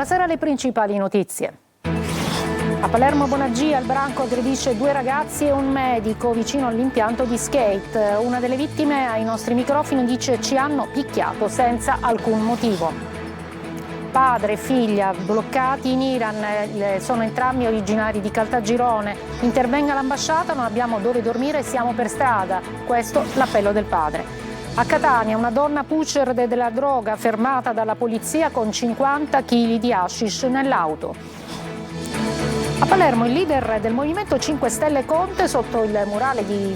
Buonasera, le principali notizie. A Palermo Bonaggia il branco aggredisce 2 ragazzi e un medico vicino all'impianto di skate. Una delle vittime ai nostri microfoni dice: ci hanno picchiato senza alcun motivo. Padre e figlia bloccati in Iran, sono entrambi originari di Caltagirone. Intervenga l'ambasciata, non abbiamo dove dormire, siamo per strada. Questo l'appello del padre. A Catania una donna pusher della droga fermata dalla polizia con 50 kg di hashish nell'auto. A Palermo il leader del Movimento 5 Stelle Conte sotto il murale di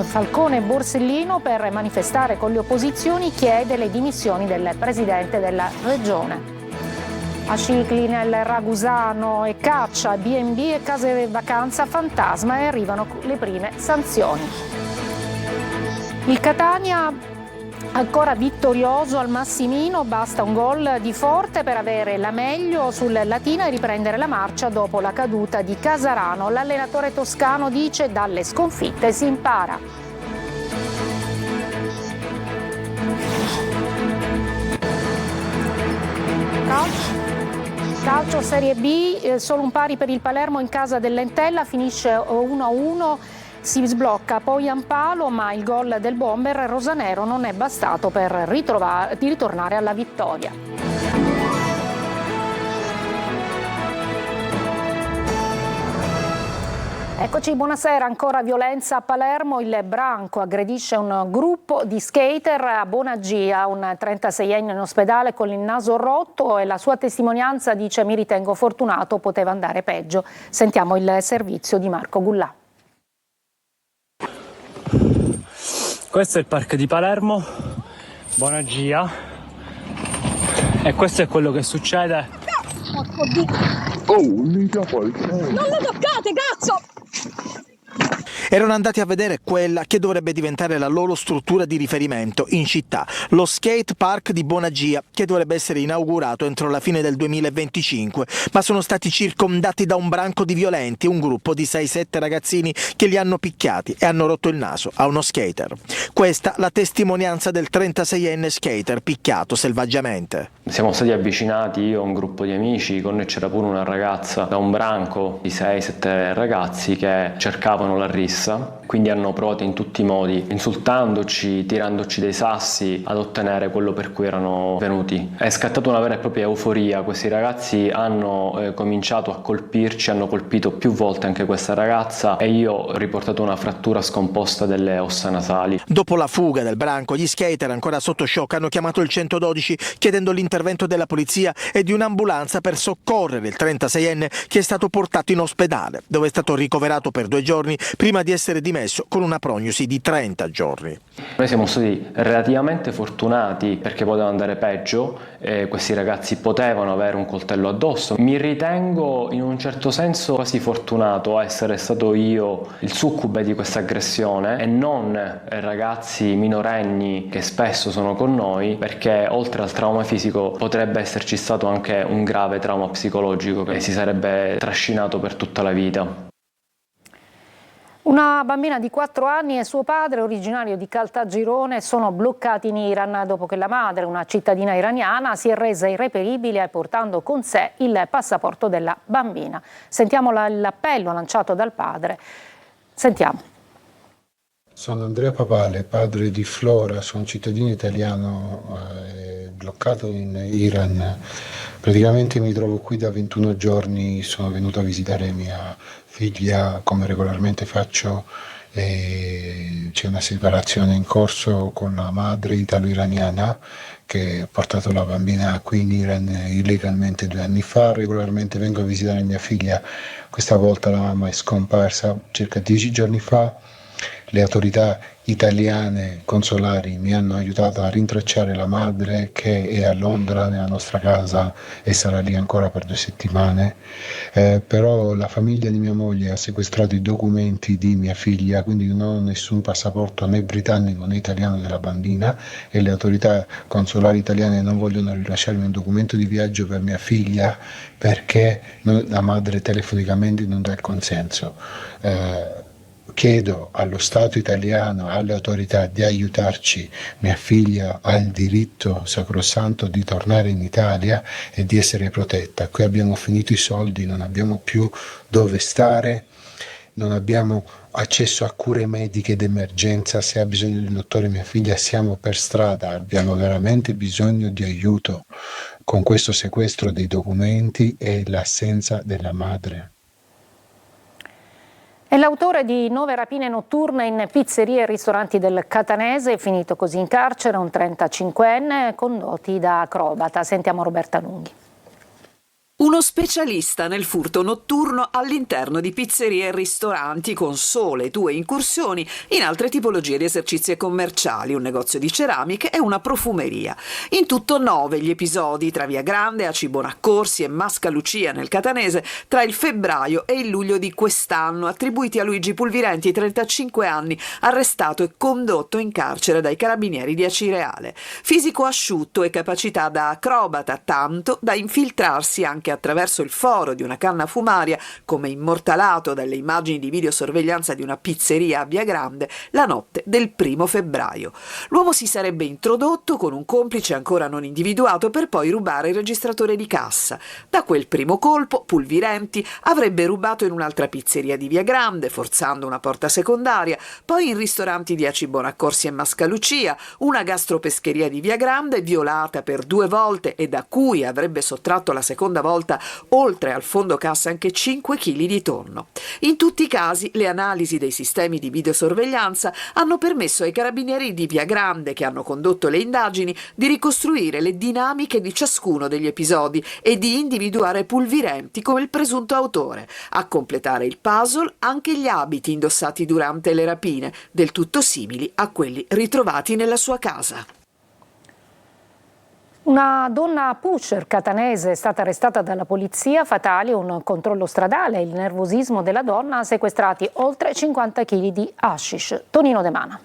Falcone e Borsellino per manifestare con le opposizioni chiede le dimissioni del presidente della regione. A Scicli nel Ragusano e caccia, B&B e case vacanza fantasma e arrivano le prime sanzioni. Il Catania ancora vittorioso al Massimino, basta un gol di Forte per avere la meglio sul Latina e riprendere la marcia dopo la caduta di Casarano. L'allenatore toscano dice: dalle sconfitte si impara. Calcio Serie B, solo un pari per il Palermo in casa dell'Entella, finisce 1-1. Si sblocca poi Ampalo, ma il gol del bomber rosanero non è bastato per ritornare alla vittoria. Eccoci, buonasera. Ancora violenza a Palermo. Il branco aggredisce un gruppo di skater a Bonaggia, un 36enne in ospedale con il naso rotto, e la sua testimonianza dice: mi ritengo fortunato, poteva andare peggio. Sentiamo il servizio di Marco Gullà. Questo è il parco di Palermo, Bonaggia, e questo è quello che succede. Oh, mica poi. Non lo toccate, cazzo! Erano andati a vedere quella che dovrebbe diventare la loro struttura di riferimento in città, lo skate park di Bonaggia, che dovrebbe essere inaugurato entro la fine del 2025, ma sono stati circondati da un branco di violenti, un gruppo di 6-7 ragazzini che li hanno picchiati e hanno rotto il naso a uno skater. Questa la testimonianza del 36enne skater picchiato selvaggiamente. Siamo stati avvicinati, io e un gruppo di amici, con noi c'era pure una ragazza, da un branco di 6-7 ragazzi che cercavano la rissa. Quindi hanno provato in tutti i modi, insultandoci, tirandoci dei sassi, ad ottenere quello per cui erano venuti. È scattata una vera e propria euforia. Questi ragazzi hanno cominciato a colpirci, hanno colpito più volte anche questa ragazza e io ho riportato una frattura scomposta delle ossa nasali. Dopo la fuga del branco, gli skater ancora sotto shock hanno chiamato il 112 chiedendo l'intervento della polizia e di un'ambulanza per soccorrere il 36enne, che è stato portato in ospedale, dove è stato ricoverato per 2 giorni prima di essere dimesso con una prognosi di 30 giorni. Noi siamo stati relativamente fortunati perché poteva andare peggio, questi ragazzi potevano avere un coltello addosso. Mi ritengo in un certo senso quasi fortunato a essere stato io il succube di questa aggressione e non ragazzi minorenni che spesso sono con noi, perché oltre al trauma fisico potrebbe esserci stato anche un grave trauma psicologico che si sarebbe trascinato per tutta la vita. Una bambina di 4 anni e suo padre, originario di Caltagirone, sono bloccati in Iran dopo che la madre, una cittadina iraniana, si è resa irreperibile portando con sé il passaporto della bambina. Sentiamo l'appello lanciato dal padre. Sentiamo. Sono Andrea Papale, padre di Flora, sono un cittadino italiano bloccato in Iran. Praticamente mi trovo qui da 21 giorni, sono venuto a visitare mia figlia come regolarmente faccio. C'è una separazione in corso con la madre italo-iraniana che ha portato la bambina qui in Iran illegalmente 2 anni fa. Regolarmente vengo a visitare mia figlia, questa volta la mamma è scomparsa circa 10 giorni fa. Le autorità italiane consolari mi hanno aiutato a rintracciare la madre, che è a Londra nella nostra casa e sarà lì ancora per 2 settimane, però la famiglia di mia moglie ha sequestrato i documenti di mia figlia, quindi non ho nessun passaporto né britannico né italiano della bambina, e le autorità consolari italiane non vogliono rilasciarmi un documento di viaggio per mia figlia perché la madre telefonicamente non dà il consenso. chiedo allo Stato italiano, alle autorità di aiutarci. Mia figlia ha il diritto sacrosanto di tornare in Italia e di essere protetta. Qui abbiamo finito i soldi, non abbiamo più dove stare, non abbiamo accesso a cure mediche d'emergenza. Se ha bisogno di un dottore mia figlia, siamo per strada, abbiamo veramente bisogno di aiuto con questo sequestro dei documenti e l'assenza della madre. È l'autore di 9 rapine notturne in pizzerie e ristoranti del Catanese, finito così in carcere, un 35enne, condotti da acrobata. Sentiamo Roberta Lunghi. Uno specialista nel furto notturno all'interno di pizzerie e ristoranti, con sole 2 incursioni in altre tipologie di esercizi commerciali, un negozio di ceramiche e una profumeria. In tutto 9 gli episodi tra Via Grande, Aci Bonaccorsi e Mascalucia nel Catanese tra il febbraio e il luglio di quest'anno, attribuiti a Luigi Pulvirenti, 35 anni, arrestato e condotto in carcere dai carabinieri di Acireale. Fisico asciutto e capacità da acrobata, tanto da infiltrarsi anche attraverso il foro di una canna fumaria, come immortalato dalle immagini di videosorveglianza di una pizzeria a Via Grande la notte del 1° febbraio. L'uomo si sarebbe introdotto con un complice ancora non individuato per poi rubare il registratore di cassa. Da quel primo colpo Pulvirenti avrebbe rubato in un'altra pizzeria di Via Grande, forzando una porta secondaria, poi in ristoranti di Aci Bonaccorsi e Mascalucia, una gastropescheria di Via Grande violata per 2 volte e da cui avrebbe sottratto la seconda volta oltre al fondo cassa anche 5 kg di tonno. In tutti i casi le analisi dei sistemi di videosorveglianza hanno permesso ai carabinieri di Via Grande, che hanno condotto le indagini, di ricostruire le dinamiche di ciascuno degli episodi e di individuare Pulvirenti come il presunto autore. A completare il puzzle anche gli abiti indossati durante le rapine, del tutto simili a quelli ritrovati nella sua casa. Una donna pusher catanese è stata arrestata dalla polizia, fatale un controllo stradale e il nervosismo della donna ha sequestrati oltre 50 kg di hashish. Tonino De Mana.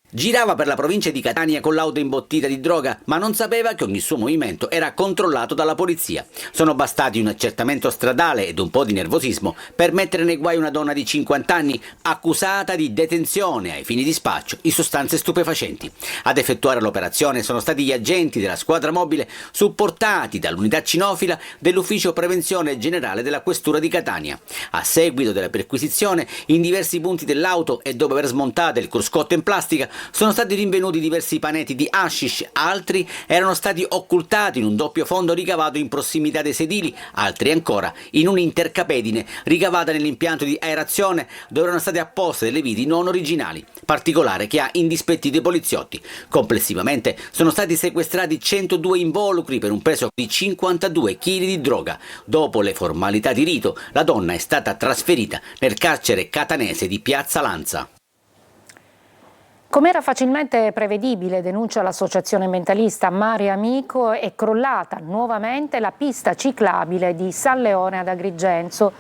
Girava per la provincia di Catania con l'auto imbottita di droga, ma non sapeva che ogni suo movimento era controllato dalla polizia. Sono bastati un accertamento stradale ed un po' di nervosismo per mettere nei guai una donna di 50 anni accusata di detenzione ai fini di spaccio di sostanze stupefacenti. Ad effettuare l'operazione sono stati gli agenti della squadra mobile supportati dall'unità cinofila dell'Ufficio Prevenzione Generale della Questura di Catania. A seguito della perquisizione in diversi punti dell'auto e dopo aver smontato il cruscotto in plastica sono stati rinvenuti diversi panetti di hashish, altri erano stati occultati in un doppio fondo ricavato in prossimità dei sedili, altri ancora in un'intercapedine ricavata nell'impianto di aerazione dove erano state apposte delle viti non originali, particolare che ha indispettito i poliziotti. Complessivamente sono stati sequestrati 102 involucri per un peso di 52 kg di droga. Dopo le formalità di rito, la donna è stata trasferita nel carcere catanese di Piazza Lanza. Come era facilmente prevedibile, denuncia l'associazione ambientalista Mare Amico, è crollata nuovamente la pista ciclabile di San Leone ad Agrigento.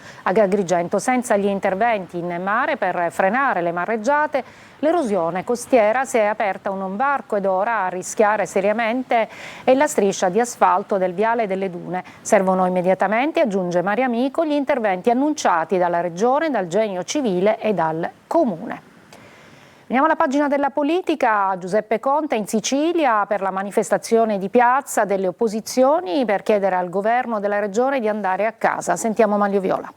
Senza gli interventi in mare per frenare le mareggiate, l'erosione costiera si è aperta un varco ed ora a rischiare seriamente è la striscia di asfalto del viale delle Dune. Servono immediatamente, aggiunge Mare Amico, gli interventi annunciati dalla Regione, dal Genio Civile e dal Comune. Veniamo alla pagina della politica. Giuseppe Conte in Sicilia per la manifestazione di piazza delle opposizioni per chiedere al governo della regione di andare a casa. Sentiamo Manlio Viola.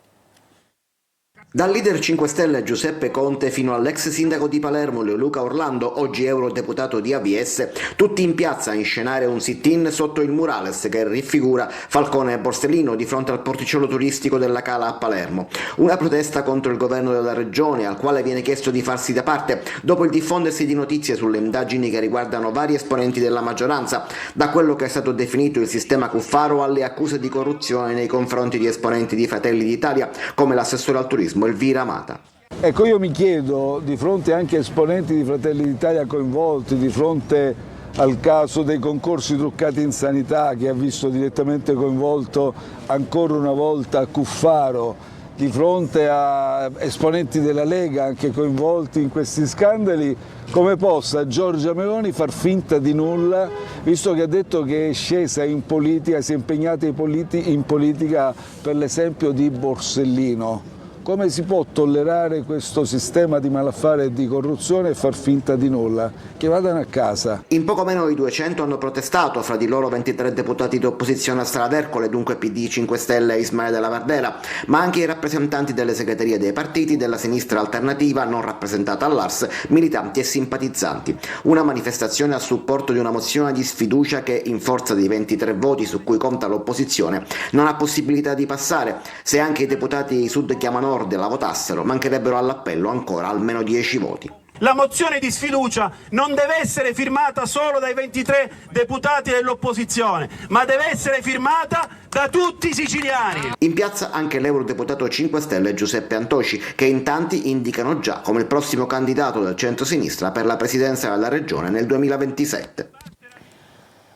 Dal leader 5 Stelle Giuseppe Conte fino all'ex sindaco di Palermo Leoluca Orlando, oggi eurodeputato di AVS, tutti in piazza a inscenare un sit-in sotto il murales che raffigura Falcone e Borsellino di fronte al porticciolo turistico della Cala a Palermo. Una protesta contro il governo della regione, al quale viene chiesto di farsi da parte dopo il diffondersi di notizie sulle indagini che riguardano vari esponenti della maggioranza, da quello che è stato definito il sistema Cuffaro alle accuse di corruzione nei confronti di esponenti di Fratelli d'Italia come l'assessore al turismo Elvira Amata. Ecco, io mi chiedo, di fronte anche a esponenti di Fratelli d'Italia coinvolti, di fronte al caso dei concorsi truccati in sanità che ha visto direttamente coinvolto ancora una volta Cuffaro, di fronte a esponenti della Lega anche coinvolti in questi scandali, come possa Giorgia Meloni far finta di nulla, visto che ha detto che è scesa in politica, si è impegnata in politica per l'esempio di Borsellino. Come si può tollerare questo sistema di malaffare e di corruzione e far finta di nulla? Che vadano a casa. In poco meno di 200 hanno protestato, fra di loro 23 deputati di opposizione a Strada d'Ercole, dunque PD, 5 Stelle e Ismaele Della Vardera, ma anche i rappresentanti delle segreterie dei partiti, della sinistra alternativa non rappresentata all'Ars, militanti e simpatizzanti. Una manifestazione a supporto di una mozione di sfiducia che, in forza dei 23 voti su cui conta l'opposizione, non ha possibilità di passare. Se anche i deputati Sud Chiama Nord la votassero, mancherebbero all'appello ancora almeno 10 voti. La mozione di sfiducia non deve essere firmata solo dai 23 deputati dell'opposizione, ma deve essere firmata da tutti i siciliani. In piazza anche l'eurodeputato 5 Stelle Giuseppe Antoci, che in tanti indicano già come il prossimo candidato del centro-sinistra per la presidenza della regione nel 2027.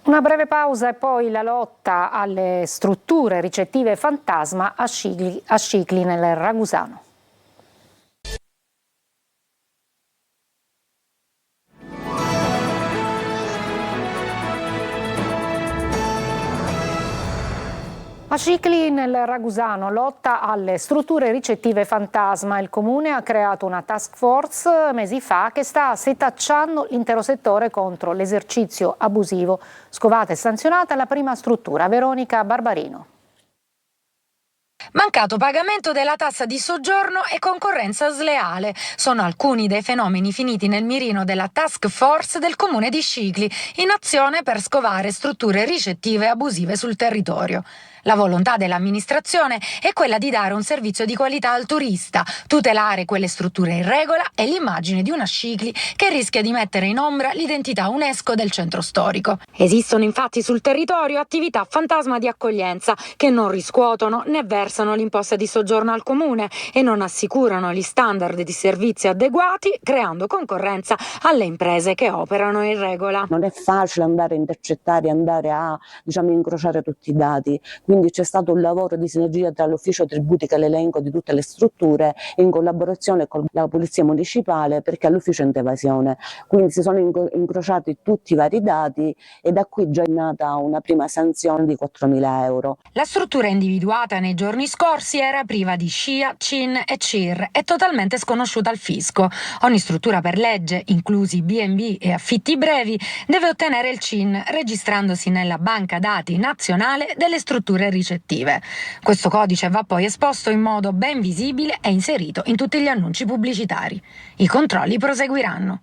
Una breve pausa e poi la lotta alle strutture ricettive fantasma a Scicli nel Ragusano. A Scicli nel Ragusano, lotta alle strutture ricettive fantasma. Il comune ha creato una task force mesi fa che sta setacciando l'intero settore contro l'esercizio abusivo. Scovata e sanzionata la prima struttura. Veronica Barbarino. Mancato pagamento della tassa di soggiorno e concorrenza sleale sono alcuni dei fenomeni finiti nel mirino della task force del comune di Scicli, in azione per scovare strutture ricettive abusive sul territorio. La volontà dell'amministrazione è quella di dare un servizio di qualità al turista, tutelare quelle strutture in regola e l'immagine di una Scicli che rischia di mettere in ombra l'identità UNESCO del centro storico. Esistono infatti sul territorio attività fantasma di accoglienza che non riscuotono né versano l'imposta di soggiorno al comune e non assicurano gli standard di servizi adeguati, creando concorrenza alle imprese che operano in regola. Non è facile andare a intercettare, andare a incrociare tutti i dati. Quindi c'è stato un lavoro di sinergia tra l'ufficio tributi, che è l'elenco di tutte le strutture, in collaborazione con la polizia municipale, perché all'ufficio antievasione. Quindi si sono incrociati tutti i vari dati e da qui già è nata una prima sanzione di 4.000 euro. La struttura individuata nei giorni scorsi era priva di SCIA, CIN e CIR e totalmente sconosciuta al fisco. Ogni struttura per legge, inclusi B&B e affitti brevi, deve ottenere il CIN registrandosi nella banca dati nazionale delle strutture ricettive. Questo codice va poi esposto in modo ben visibile e inserito in tutti gli annunci pubblicitari. I controlli proseguiranno.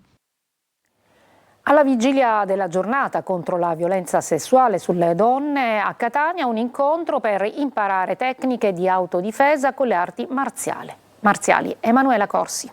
Alla vigilia della giornata contro la violenza sessuale sulle donne, a Catania un incontro per imparare tecniche di autodifesa con le arti marziali. Emanuela Corsi.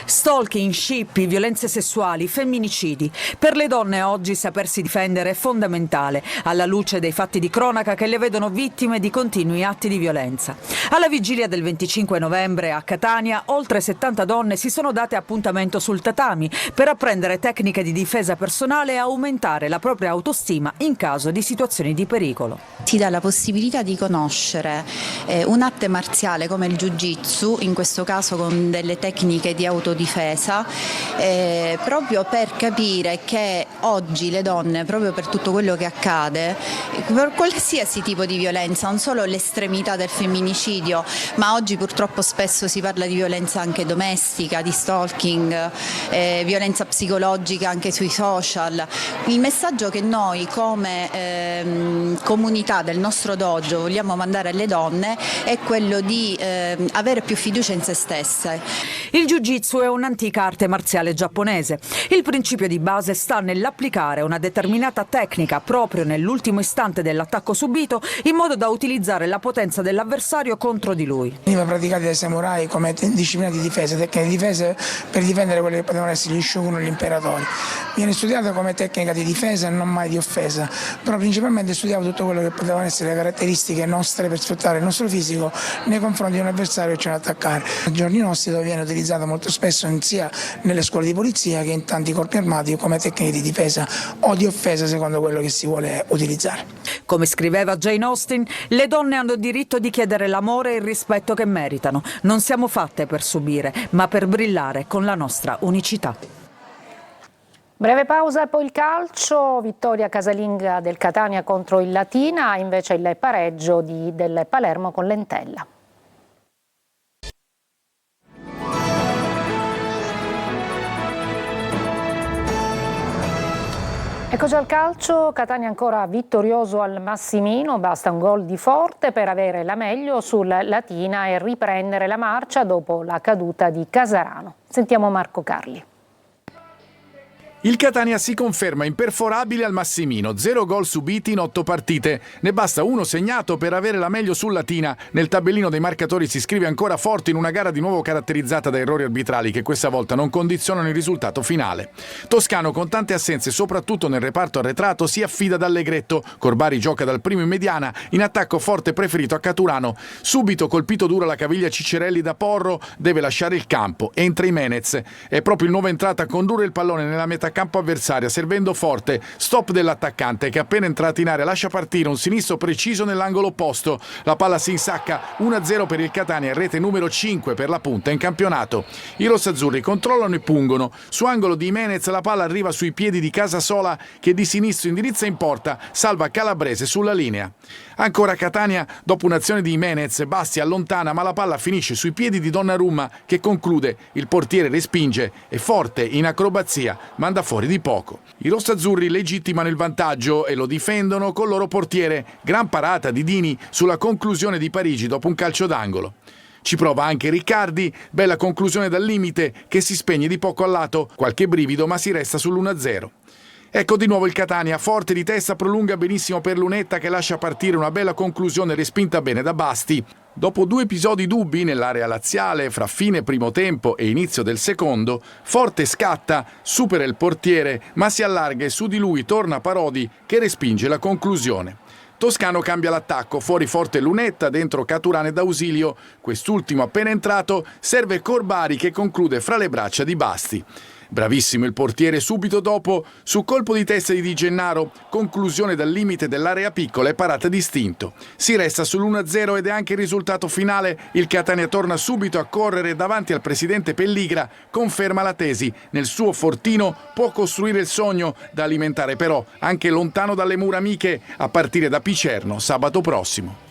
Stalking, scippi, violenze sessuali, femminicidi. Per le donne oggi sapersi difendere è fondamentale, alla luce dei fatti di cronaca che le vedono vittime di continui atti di violenza. Alla vigilia del 25 novembre a Catania, oltre 70 donne si sono date appuntamento sul tatami per apprendere tecniche di difesa personale e aumentare la propria autostima in caso di situazioni di pericolo. Si dà la possibilità di conoscere un'arte marziale come il Jiu-Jitsu, in questo caso con delle tecniche di autodifesa, proprio per capire che oggi le donne, proprio per tutto quello che accade, per qualsiasi tipo di violenza, non solo l'estremità del femminicidio, ma oggi purtroppo spesso si parla di violenza anche domestica, di stalking, violenza psicologica anche sui social. Il messaggio che noi come comunità del nostro dojo vogliamo mandare alle donne è quello di avere più fiducia in se stesse. Il Jiu-Jitsu è un'antica arte marziale giapponese. Il principio di base sta nell'applicare una determinata tecnica proprio nell'ultimo istante dell'attacco subito, in modo da utilizzare la potenza dell'avversario contro di lui. Veniva praticata dai samurai come disciplina di difesa, tecnica di difesa per difendere quelli che potevano essere gli shogun o gli imperatori. Viene studiata come tecnica di difesa e non mai di offesa, però principalmente studiava tutto quello che potevano essere le caratteristiche nostre per sfruttare il nostro fisico nei confronti di un avversario che ci vuole attaccare. Ai giorni nostri dove viene utilizzata molto spesso sia nelle scuole di polizia che in tanti corpi armati come tecniche di difesa o di offesa secondo quello che si vuole utilizzare. Come scriveva Jane Austen, le donne hanno diritto di chiedere l'amore e il rispetto che meritano. Non siamo fatte per subire, ma per brillare con la nostra unicità. Breve pausa e poi il calcio, vittoria casalinga del Catania contro il Latina, invece il pareggio del Palermo con l'Entella. Eccoci al calcio, Catania ancora vittorioso al Massimino, basta un gol di Forte per avere la meglio sul Latina e riprendere la marcia dopo la caduta di Casarano. Sentiamo Marco Carli. Il Catania si conferma imperforabile al Massimino, 0 gol subiti in 8 partite. Ne basta uno segnato per avere la meglio sul Latina. Nel tabellino dei marcatori si scrive ancora Forte in una gara di nuovo caratterizzata da errori arbitrali che questa volta non condizionano il risultato finale. Toscano, con tante assenze soprattutto nel reparto arretrato, si affida ad Allegretto. Corbari gioca dal primo in mediana, in attacco Forte preferito a Caturano. Subito colpito duro alla caviglia Ciccerelli da Porro, deve lasciare il campo. Entra Jimenez. È proprio il nuovo entrato a condurre il pallone nella metà campo avversaria, servendo Forte. Stop dell'attaccante che appena entrato in area lascia partire un sinistro preciso nell'angolo opposto. La palla si insacca, 1-0 per il Catania, rete numero 5 per la punta in campionato. I rossazzurri controllano e pungono. Su angolo di Jimenez la palla arriva sui piedi di Casasola che di sinistro indirizza in porta, salva Calabrese sulla linea. Ancora Catania, dopo un'azione di Jimenez, Basti allontana ma la palla finisce sui piedi di Donnarumma che conclude, il portiere respinge e Forte in acrobazia manda fuori di poco. I rossazzurri legittimano il vantaggio e lo difendono col loro portiere, gran parata di Dini sulla conclusione di Parigi dopo un calcio d'angolo. Ci prova anche Riccardi, bella conclusione dal limite che si spegne di poco a lato, qualche brivido ma si resta sull'1-0. Ecco di nuovo il Catania, Forte di testa prolunga benissimo per Lunetta che lascia partire una bella conclusione respinta bene da Basti. Dopo 2 episodi dubbi nell'area laziale fra fine primo tempo e inizio del secondo, Forte scatta, supera il portiere ma si allarga e su di lui torna Parodi che respinge la conclusione. Toscano cambia l'attacco, fuori Forte Lunetta, dentro Caturano ed Ausilio. Quest'ultimo appena entrato serve Corbari che conclude fra le braccia di Basti. Bravissimo il portiere subito dopo, su colpo di testa di Di Gennaro, conclusione dal limite dell'area piccola e parata distinto. Si resta sull'1-0 ed è anche il risultato finale. Il Catania torna subito a correre davanti al presidente Pelligra, conferma la tesi. Nel suo fortino può costruire il sogno da alimentare però anche lontano dalle mura amiche a partire da Picerno sabato prossimo.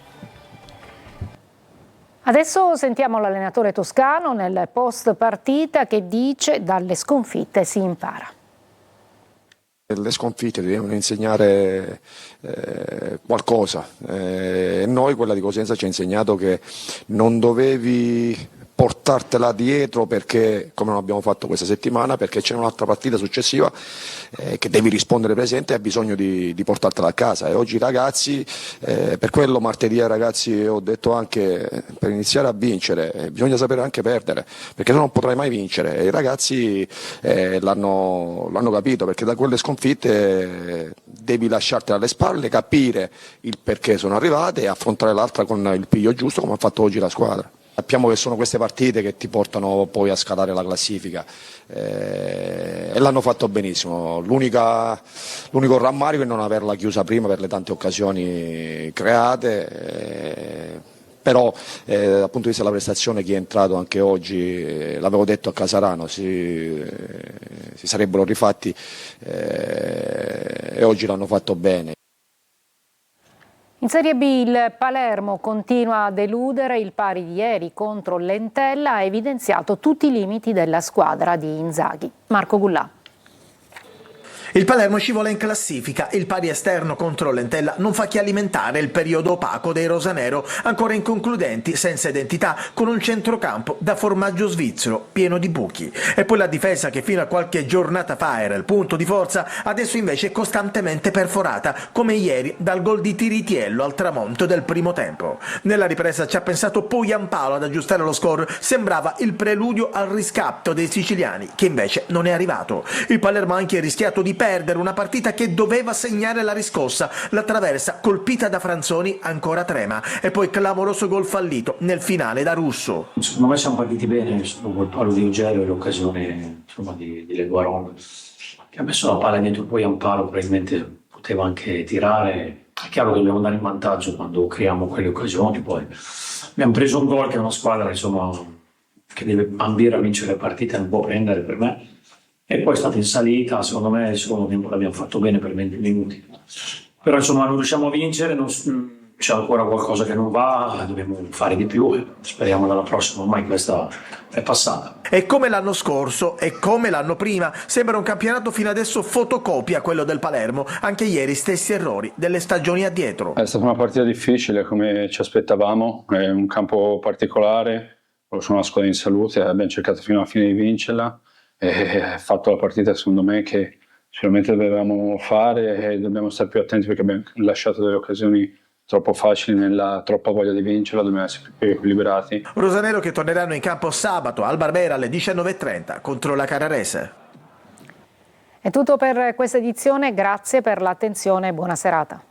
Adesso sentiamo l'allenatore toscano nel post partita che dice dalle sconfitte si impara. Le sconfitte ti devono insegnare qualcosa. Noi quella di Cosenza ci ha insegnato che non dovevi portartela dietro perché, come non abbiamo fatto questa settimana, perché c'è un'altra partita successiva che devi rispondere presente e hai bisogno di portartela a casa. E oggi i ragazzi, per quello martedì ai ragazzi ho detto anche per iniziare a vincere bisogna sapere anche perdere, perché se no non potrai mai vincere. E i ragazzi l'hanno capito, perché da quelle sconfitte devi lasciartela alle spalle, capire il perché sono arrivate e affrontare l'altra con il piglio giusto come ha fatto oggi la squadra. Sappiamo che sono queste partite che ti portano poi a scalare la classifica e l'hanno fatto benissimo. L'unico rammarico è non averla chiusa prima per le tante occasioni create, però dal punto di vista della prestazione chi è entrato anche oggi, l'avevo detto a Casarano, si sarebbero rifatti e oggi l'hanno fatto bene. In Serie B il Palermo continua a deludere, il pari di ieri contro l'Entella ha evidenziato tutti i limiti della squadra di Inzaghi. Marco Gullà. Il Palermo scivola in classifica, il pari esterno contro l'Entella non fa che alimentare il periodo opaco dei rosanero, ancora inconcludenti, senza identità, con un centrocampo da formaggio svizzero, pieno di buchi. E poi la difesa che fino a qualche giornata fa era il punto di forza, adesso invece è costantemente perforata, come ieri dal gol di Tiritiello al tramonto del primo tempo. Nella ripresa ci ha pensato poi Giampaolo ad aggiustare lo score, sembrava il preludio al riscatto dei siciliani, che invece non è arrivato. Il Palermo ha anche rischiato di perdere una partita che doveva segnare la riscossa. La traversa colpita da Franzoni ancora trema e poi clamoroso gol fallito nel finale da Russo. Secondo me siamo partiti bene col palo di Uggello e l'occasione di Leguaron che ha messo la palla dietro poi a un palo, probabilmente poteva anche tirare. È chiaro che dobbiamo andare in vantaggio quando creiamo quelle occasioni, poi abbiamo preso un gol che è una squadra che deve ambire a vincere le partite, non può prendere per me. E poi è stata in salita, secondo me il secondo tempo l'abbiamo fatto bene per 20 minuti. Però non riusciamo a vincere, c'è ancora qualcosa che non va, dobbiamo fare di più e speriamo dalla prossima, ormai questa è passata. E come l'anno scorso e come l'anno prima, sembra un campionato fino adesso fotocopia quello del Palermo, anche ieri stessi errori delle stagioni addietro. È stata una partita difficile come ci aspettavamo, è un campo particolare, sono una squadra in salute, abbiamo cercato fino alla fine di vincerla e ha fatto la partita secondo me che sicuramente dovevamo fare e dobbiamo stare più attenti perché abbiamo lasciato delle occasioni troppo facili nella troppa voglia di vincerla, dobbiamo essere più equilibrati. Rosanero che torneranno in campo sabato al Barbera alle 19:30 contro la Carrarese. È tutto per questa edizione, grazie per l'attenzione e buona serata.